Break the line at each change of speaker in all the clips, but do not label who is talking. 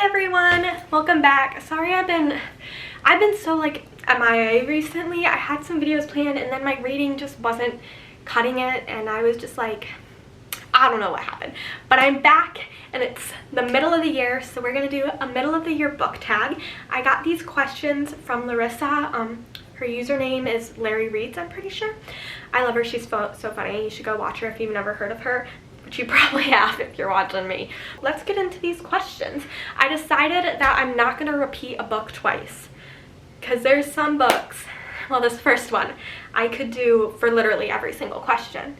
everyone, welcome back. Sorry I've been so like MIA recently. I had some videos planned and then my reading just wasn't cutting it and I was just like, I don't know what happened, but I'm back and it's the middle of the year, so we're gonna do a middle of the year book tag. I got these questions from Larissa. Her username is Larry Reads, I'm pretty sure. I love her. She's so funny. You should go watch her if you've never heard of her, which you probably have if you're watching me. Let's get into these questions. I decided that I'm not going to repeat a book twice because there's some books, well, this first one I could do for literally every single question.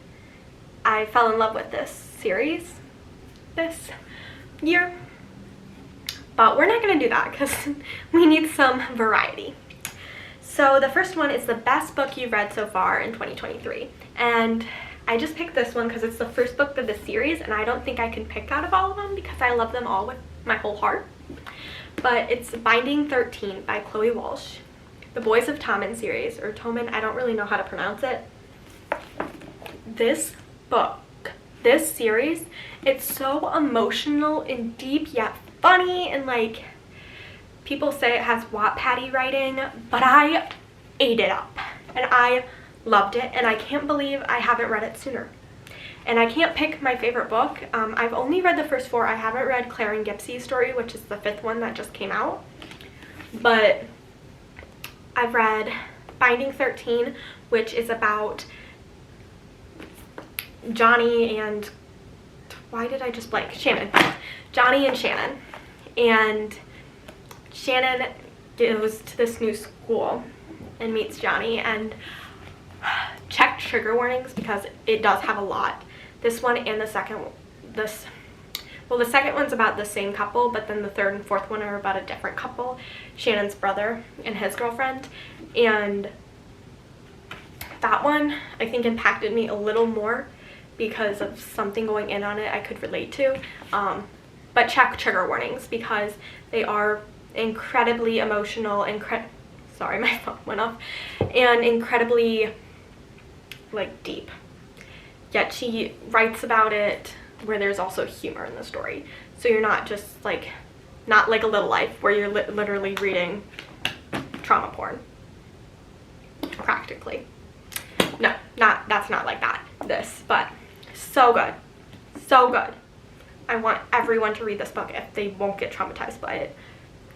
I fell in love with this series this year, but we're not going to do that because we need some variety. So the first one is the best book you've read so far in 2023, and I just picked this one because it's the first book of the series and I don't think I can pick out of all of them because I love them all with my whole heart. But it's Binding 13 by Chloe Walsh, the Boys of Tommen series, or Tommen, I don't really know how to pronounce it. This book, this series, it's so emotional and deep yet funny, and like people say it has Wattpad-y writing, but I ate it up and I loved it, and I can't believe I haven't read it sooner. And I can't pick my favorite book. I've only read the first 4. I haven't read Claire and Gipsy's story, which is the 5th one that just came out. But I've read Binding 13, which is about Johnny and, why did I just blank? Shannon. Johnny and Shannon. And Shannon goes to this new school and meets Johnny, and check trigger warnings because it does have a lot. This one and the second, the second one's about the same couple, but then the 3rd and 4th one are about a different couple, Shannon's brother and his girlfriend, and that one I think impacted me a little more because of something going in on it I could relate to. But check trigger warnings because they are incredibly emotional, sorry, my phone went off, and incredibly like deep, yet she writes about it where there's also humor in the story, so you're not just like, not like A Little Life where you're literally reading trauma porn practically. No, that's not like that, this, but so good, so good. I want everyone to read this book if they won't get traumatized by it.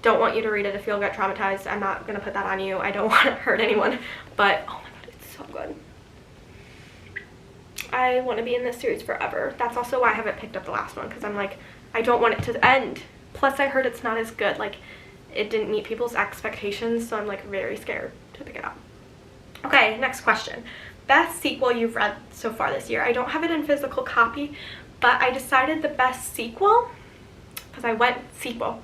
Don't want you to read it if you'll get traumatized. I'm not gonna put that on you. I don't want to hurt anyone, but oh my god, it's so good. I want to be in this series forever. That's also why I haven't picked up the last one, because I'm like, I don't want it to end. Plus I heard it's not as good, like it didn't meet people's expectations, so I'm like very scared to pick it up. Okay, next question. Best sequel you've read so far this year. I don't have it in physical copy, but I decided the best sequel, because I went sequel,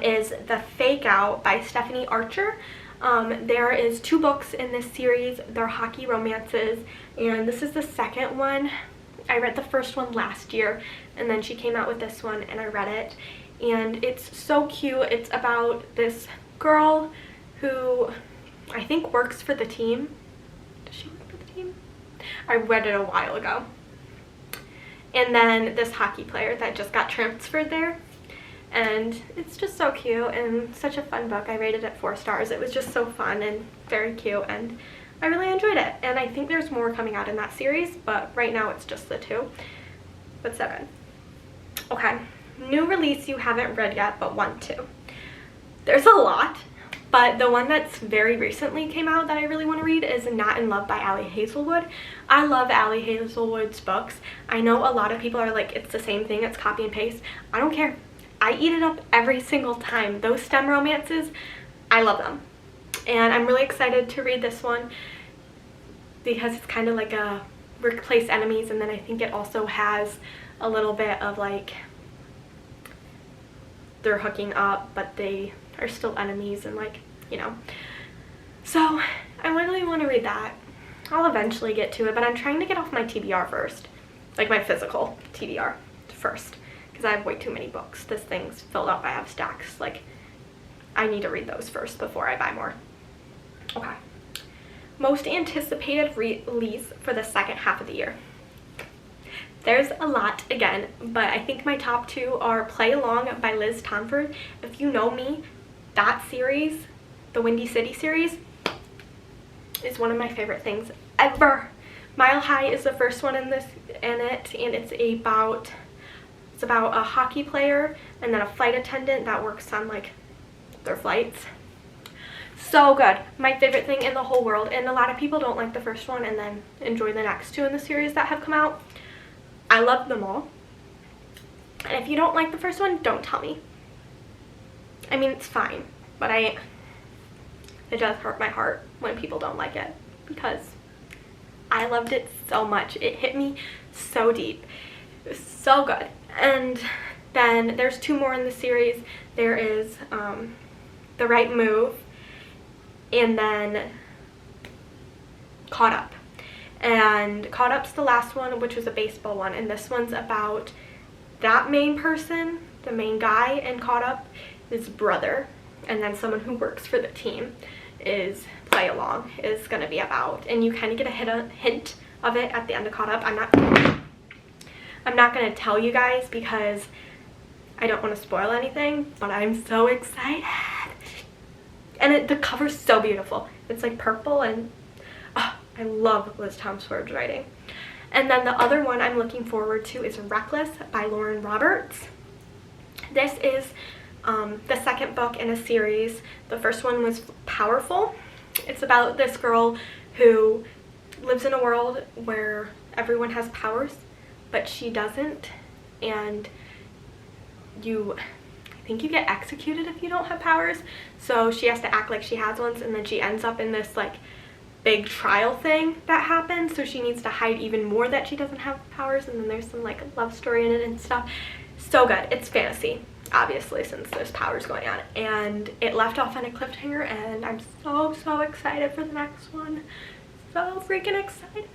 is The Fake Out by Stephanie Archer. There is 2 books in this series. They're hockey romances, and this is the second one. I read the first one last year, and then she came out with this one, and I read it, and it's so cute. It's about this girl who I think works for the team. Does she work for the team? I read it a while ago. And then this hockey player that just got transferred there. And it's just so cute and such a fun book. I rated it 4 stars. It was just so fun and very cute, and I really enjoyed it. And I think there's more coming out in that series, but right now it's just the 2. But so good. Okay, new release you haven't read yet but want to. There's a lot, but the one that's very recently came out that I really want to read is Not in Love by Ali Hazelwood. I love Ali Hazelwood's books. I know a lot of people are like, it's the same thing, it's copy and paste. I don't care. I eat it up every single time. Those STEM romances, I love them. And I'm really excited to read this one because it's kind of like a workplace enemies, and then I think it also has a little bit of like they're hooking up but they are still enemies, and like, you know. So I really want to read that. I'll eventually get to it, but I'm trying to get off my TBR first, like my physical TBR first, because I have way too many books. This thing's filled up. I have stacks. Like, I need to read those first before I buy more. Okay. Most anticipated release for the second half of the year. there's a lot again, but I think my top two are Play Along by Liz Tomford. If you know me, that series, the Windy City series, is one of my favorite things ever. Mile High is the first one in it, and it's about a hockey player and then a flight attendant that works on like their flights. So good. My favorite thing in the whole world, and a lot of people don't like the first one and then enjoy the next two in the series that have come out. I love them all. And if you don't like the first one, don't tell me. I mean, it's fine, but it does hurt my heart when people don't like it, because I loved it so much. It hit me so deep. It was so good. And then there's two more in the series. There is The Right Move, and then Caught Up. And Caught Up's the last one, which was a baseball one, and this one's about that main person, the main guy in Caught Up, his brother, and then someone who works for the team is Play Along is going to be about. And you kind of get a hint of it at the end of Caught Up. I'm not going to tell you guys because I don't want to spoil anything, but I'm so excited. And the cover's so beautiful. It's like purple, and I love Liz Tomford's writing. And then the other one I'm looking forward to is Reckless by Lauren Roberts. This is the second book in a series. The first one was Powerful. It's about this girl who lives in a world where everyone has powers, but she doesn't, and I think you get executed if you don't have powers. So she has to act like she has ones, and then she ends up in this like big trial thing that happens, so she needs to hide even more that she doesn't have powers, and then there's some like love story in it and stuff. So good. It's fantasy, obviously, since there's powers going on, and it left off on a cliffhanger, and I'm so excited for the next one. So freaking excited.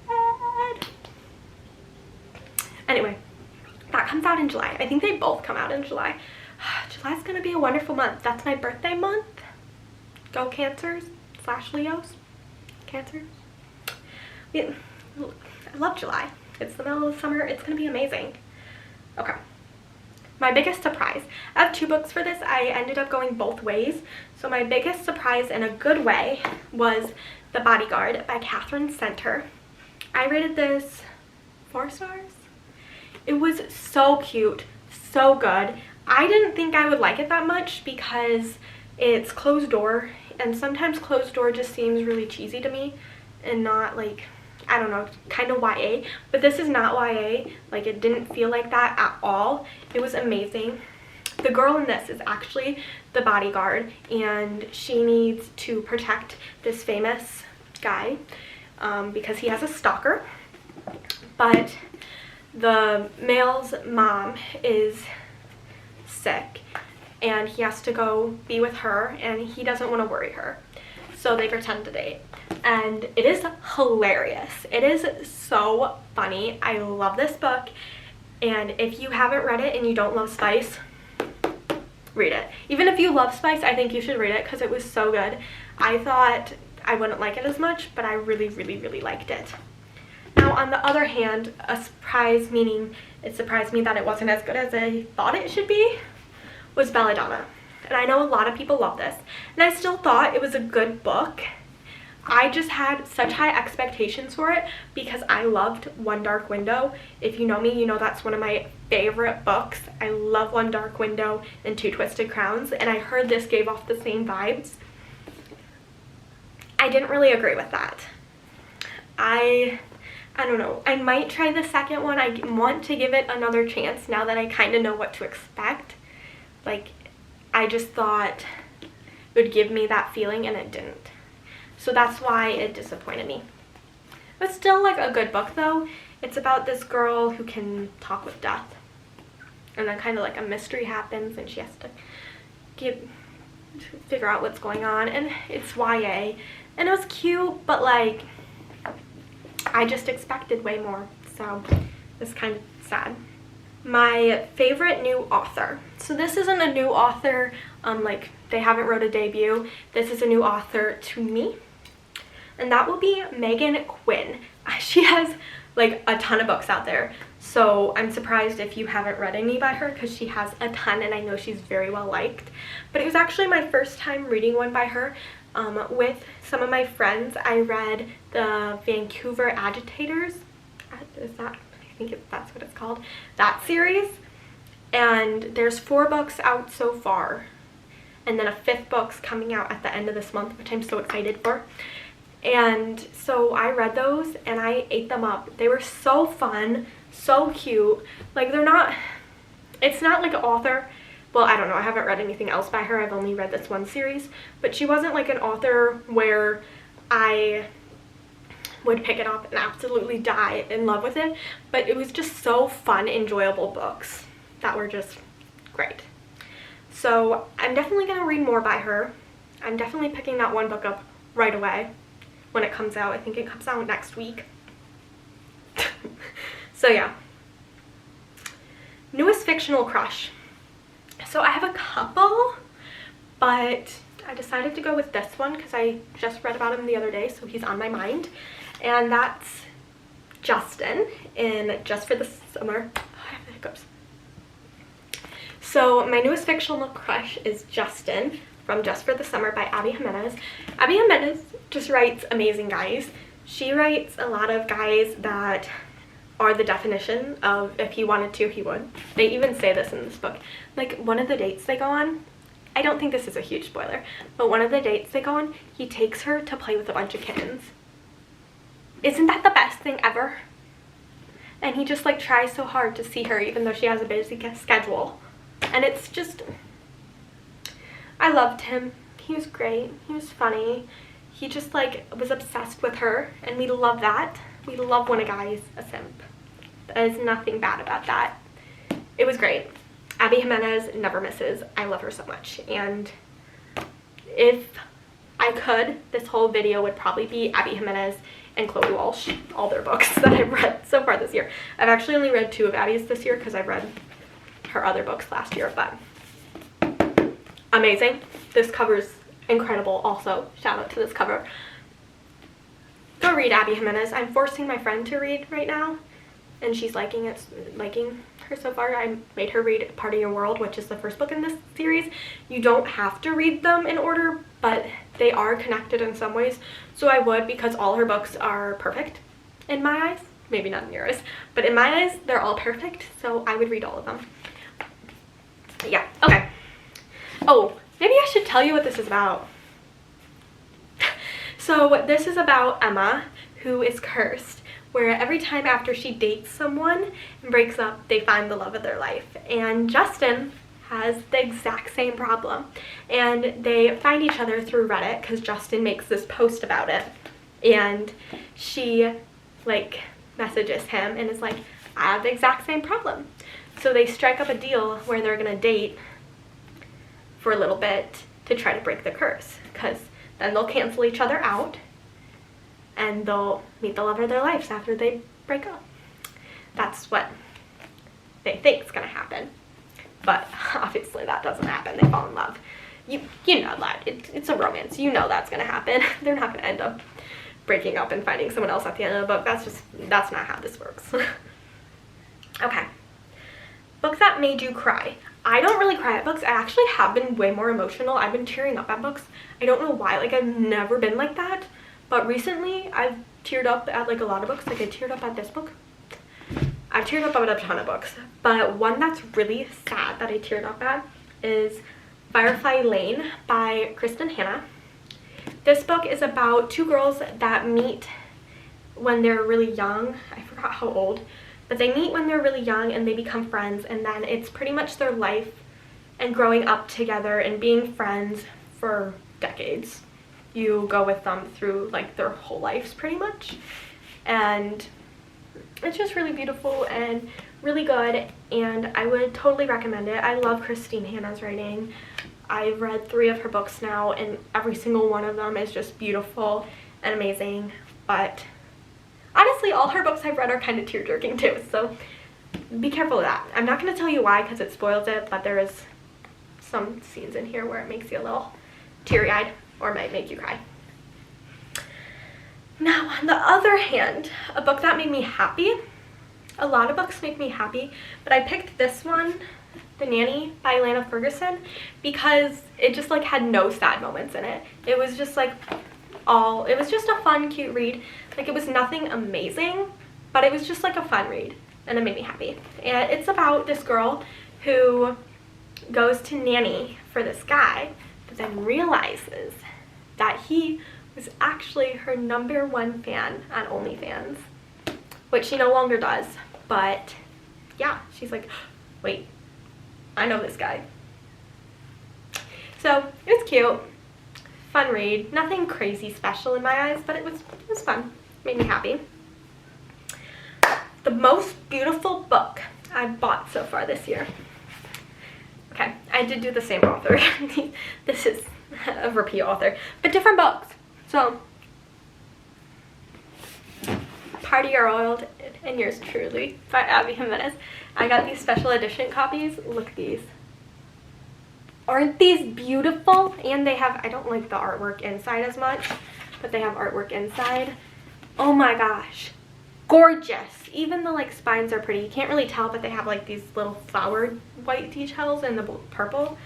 Anyway, that comes out in July. I think they both come out in July. July's gonna be a wonderful month. That's my birthday month. Go Cancers / Leos. Cancers. Yeah, I love July. It's the middle of the summer. It's gonna be amazing. Okay. My biggest surprise. I have two books for this. I ended up going both ways. So my biggest surprise in a good way was The Bodyguard by Catherine Center. I rated this 4 stars. It was so cute, so good. I didn't think I would like it that much because it's closed door, and sometimes closed door just seems really cheesy to me and not like, I don't know, kind of YA. But this is not YA. Like, it didn't feel like that at all. It was amazing. The girl in this is actually the bodyguard, and she needs to protect this famous guy because he has a stalker. But the male's mom is sick, and he has to go be with her, and he doesn't want to worry her. So they pretend to date, and it is hilarious. It is so funny. I love this book, and if you haven't read it and you don't love spice, read it. Even if you love spice, I think you should read it because it was so good. I thought I wouldn't like it as much, but I really liked it. Now, on the other hand, a surprise, meaning it surprised me that it wasn't as good as I thought it should be, was Belladonna. And I know a lot of people love this, and I still thought it was a good book. I just had such high expectations for it because I loved One Dark Window. If you know me, you know that's one of my favorite books. I love One Dark Window and Two Twisted Crowns, and I heard this gave off the same vibes. I didn't really agree with that. I don't know. I might try the second one. I want to give it another chance now that I kind of know what to expect. Like, I just thought it would give me that feeling, and it didn't. So that's why it disappointed me. But still, like, a good book, though. It's about this girl who can talk with death. And then kind of like a mystery happens, and she has to figure out what's going on. And it's YA. And it was cute, but, like, I just expected way more. So it's kind of sad. My favorite new author. So this isn't a new author, like they haven't wrote a debut. This is a new author to me, and that will be Megan Quinn. She has like a ton of books out there. So I'm surprised if you haven't read any by her, because she has a ton and I know she's very well liked. But it was actually my first time reading one by her. With some of my friends, I read the Vancouver Agitators. I think that's what it's called. That series. And there's 4 books out so far. And then a 5th book's coming out at the end of this month, which I'm so excited for. And so I read those and I ate them up. They were so fun, so cute. Like, it's not like an author. Well, I don't know, I haven't read anything else by her. I've only read this one series. But she wasn't like an author where I would pick it up and absolutely die in love with it. But it was just so fun, enjoyable books that were just great. So I'm definitely going to read more by her. I'm definitely picking that one book up right away when it comes out. I think it comes out next week. So yeah. Newest fictional crush. So I have a couple, but I decided to go with this one because I just read about him the other day, so he's on my mind. And that's Justin in Just for the Summer. Oh, I have the hiccups. So my newest fictional crush is Justin from Just for the Summer by Abby Jimenez. Abby Jimenez just writes amazing guys. She writes a lot of guys that are the definition of if he wanted to, he would. They even say this in this book. Like, one of the dates they go on, I don't think this is a huge spoiler, but one of the dates they go on, he takes her to play with a bunch of kittens. Isn't that the best thing ever? And he just like tries so hard to see her even though she has a busy schedule. And it's just, I loved him. He was great. He was funny. He just like was obsessed with her, and we love that. We love when a guy is a simp. There's nothing bad about that. It was great. Abby Jimenez never misses. I love her so much. And if I could, this whole video would probably be Abby Jimenez and Chloe Walsh, all their books that I've read so far this year. I've actually only read 2 of Abby's this year because I've read her other books last year, but amazing. This cover's incredible also. Shout out to this cover. Go read Abby Jimenez. I'm forcing my friend to read right now, and she's liking her so far. I made her read Part of Your World, which is the first book in this series. You don't have to read them in order, but they are connected in some ways. So I would, because all her books are perfect in my eyes. Maybe not in yours, but in my eyes, they're all perfect. So I would read all of them. Yeah, okay. Oh, maybe I should tell you what this is about. So this is about Emma, who is cursed, where every time after she dates someone and breaks up, they find the love of their life. And Justin has the exact same problem. And they find each other through Reddit because Justin makes this post about it. And she, like, messages him and is like, I have the exact same problem. So they strike up a deal where they're going to date for a little bit to try to break the curse, because then they'll cancel each other out and they'll meet the love of their lives after they break up. That's what they think is going to happen. But obviously that doesn't happen. They fall in love. You know that. It's a romance. You know that's going to happen. They're not going to end up breaking up and finding someone else at the end of the book. That's not how this works. Okay. Book that made you cry. I don't really cry at books. I actually have been way more emotional. I've been tearing up at books. I don't know why. Like, I've never been like that. But recently, I've teared up at, like, a lot of books. Like, I teared up at this book. I've teared up at a ton of books. But one that's really sad that I teared up at is Firefly Lane by Kristen Hanna. This book is about 2 girls that meet when they're really young. I forgot how old. But they meet when they're really young and they become friends, and then it's pretty much their life and growing up together and being friends for decades. You go with them through like their whole lives pretty much. And it's just really beautiful and really good, and I would totally recommend it. I love Christine Hanna's writing. I've read 3 of her books now, and every single one of them is just beautiful and amazing. But honestly, all her books I've read are kind of tear-jerking too, so be careful of that. I'm not going to tell you why because it spoils it, but there is some scenes in here where it makes you a little teary-eyed or might make you cry. Now, on the other hand, a book that made me happy. a lot of books make me happy, but I picked this one, The Nanny by Elana Ferguson, because it just like had no sad moments in it. It was just like it was just a fun, cute read. Like it was nothing amazing, but it was just like a fun read, and it made me happy. And it's about this girl who goes to nanny for this guy, but then realizes that he was actually her #1 fan on OnlyFans, which she no longer does. But yeah, she's like, wait, I know this guy. So it was cute, fun read, nothing crazy special in my eyes, but it was fun, made me happy. The most beautiful book I've bought so far this year. Okay, I did do the same author. This is a repeat author, but different books. So, Party Your World and Yours Truly by Abby Jimenez. I got these special edition copies. Look at these. Aren't these beautiful? And they have, I don't like the artwork inside as much, but they have artwork inside. Oh my gosh. Gorgeous. Even the like spines are pretty. You can't really tell, but they have like these little flowered white details and the purple.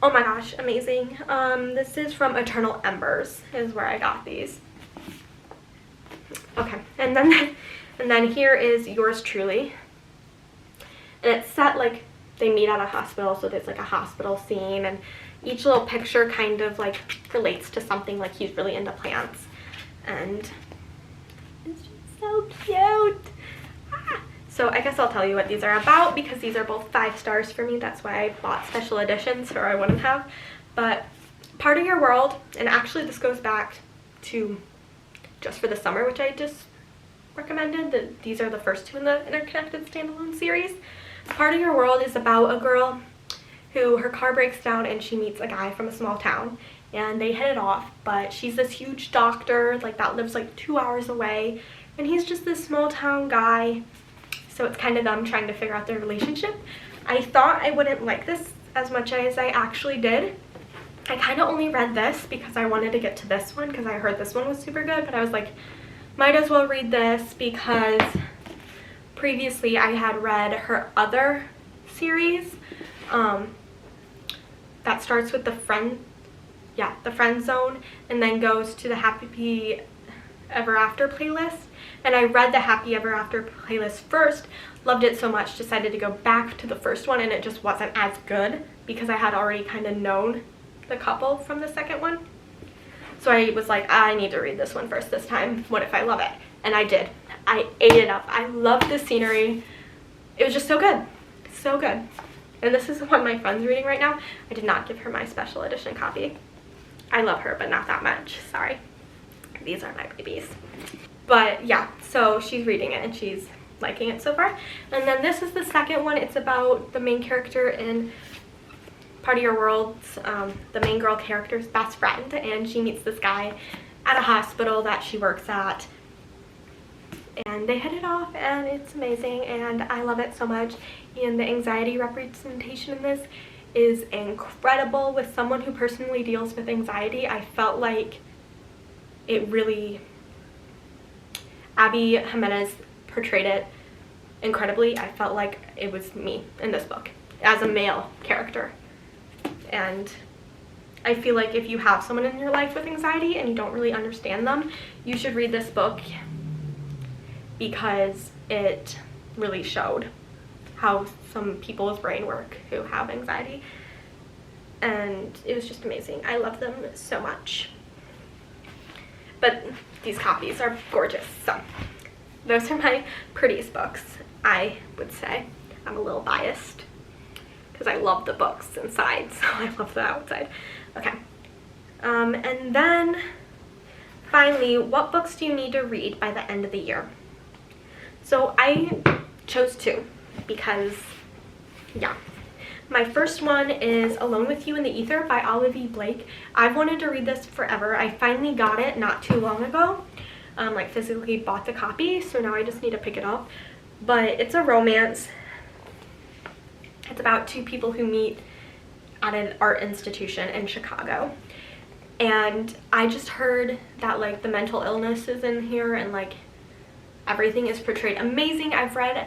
Oh my gosh, amazing. This is from Eternal Embers is where I got these. Okay, and then here is Yours Truly. And it's set like they meet at a hospital, so there's like a hospital scene, and each little picture kind of like relates to something. Like he's really into plants, and it's just so cute. So I guess I'll tell you what these are about, because these are both 5 stars for me. That's why I bought special editions, or I wouldn't have. But Part of Your World, and actually this goes back to Just for the Summer, which I just recommended. These are the first 2 in the Interconnected Standalone series. Part of Your World is about a girl who, her car breaks down and she meets a guy from a small town, and they hit it off, but she's this huge doctor like that lives like 2 hours away, and he's just this small town guy. So it's kind of them trying to figure out their relationship. I thought I wouldn't like this as much as I actually did. I kind of only read this because I wanted to get to this one, because I heard this one was super good, but I was like, might as well read this, because previously I had read her other series that starts with the friend zone and then goes to the Happy Ever After playlist. And I read the Happy Ever After playlist first, loved it so much, decided to go back to the first one, and it just wasn't as good because I had already kind of known the couple from the second one. So I was like, I need to read this one first this time. What if I love it? And I did. I ate it up. I loved the scenery. It was just so good. So good. And this is one my friend's reading right now. I did not give her my special edition copy. I love her, but not that much. Sorry. These are my babies. But yeah, so she's reading it and she's liking it so far. And then this is the second one. It's about the main character in Part of Your World's, the main girl character's best friend, and she meets this guy at a hospital that she works at, and they hit it off, and it's amazing, and I love it so much. And the anxiety representation in this is incredible. With someone who personally deals with anxiety, I felt like it really, Abby Jimenez portrayed it incredibly. I felt like it was me in this book as a male character. And I feel like if you have someone in your life with anxiety and you don't really understand them, you should read this book, because it really showed how some people's brain work who have anxiety. And it was just amazing. I love them so much. But these copies are gorgeous. So those are my prettiest books, I would say. I'm a little biased because I love the books inside, so I love the outside. Okay. And then finally, what books do you need to read by the end of the year? So I chose 2 because, yeah. My first one is Alone with You in the Ether by Olive E. Blake. I've wanted to read this forever. I finally got it not too long ago. Like physically bought the copy, so now I just need to pick it up. But it's a romance. It's about 2 people who meet at an art institution in Chicago. And I just heard that like the mental illness is in here, and like everything is portrayed amazing. I've read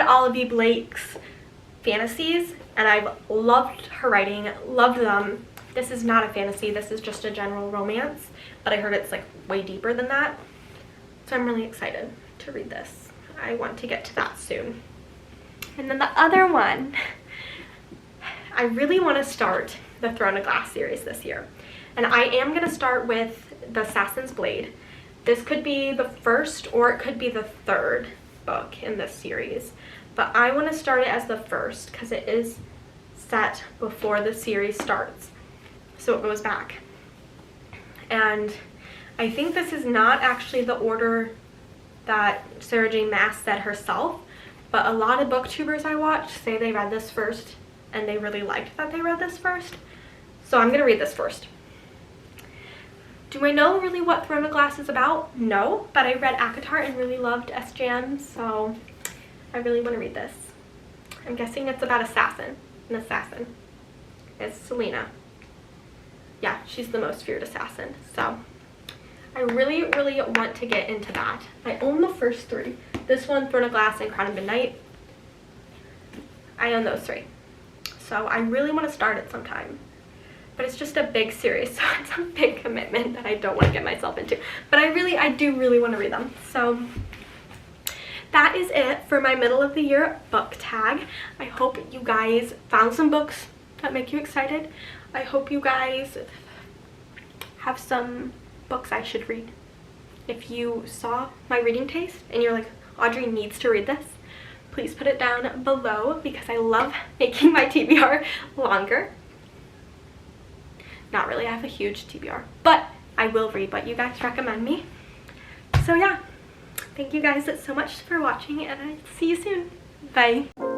Olivia Blake's fantasies, and I've loved her writing, loved them. This is not a fantasy, this is just a general romance, but I heard it's like way deeper than that. So I'm really excited to read this. I want to get to that soon. And then the other one, I really want to start the Throne of Glass series this year. And I am going to start with The Assassin's Blade. This could be the first or it could be the third book in this series. But I want to start it as the first because it is set before the series starts. So it goes back. And I think this is not actually the order that Sarah J. Maas said herself, but a lot of booktubers I watch say they read this first and they really liked that they read this first. So I'm going to read this first. Do I know really what Throne of Glass is about? No, but I read ACOTAR and really loved SJM, so I really want to read this. I'm guessing it's about an assassin. It's Selena. Yeah, she's the most feared assassin, so I really, really want to get into that. I own the first three. This one, Throne of Glass, and Crown of Midnight. I own those three. So I really want to start it sometime. But it's just a big series, so it's a big commitment that I don't want to get myself into. But I do really want to read them. So that is it for my middle of the year book tag. I hope you guys found some books that make you excited. I hope you guys have some books I should read. If you saw my reading taste and you're like, Audrey needs to read this, please put it down below because I love making my TBR longer. Not really, I have a huge TBR, but I will read what you guys recommend me. So yeah, thank you guys so much for watching and I'll see you soon. Bye.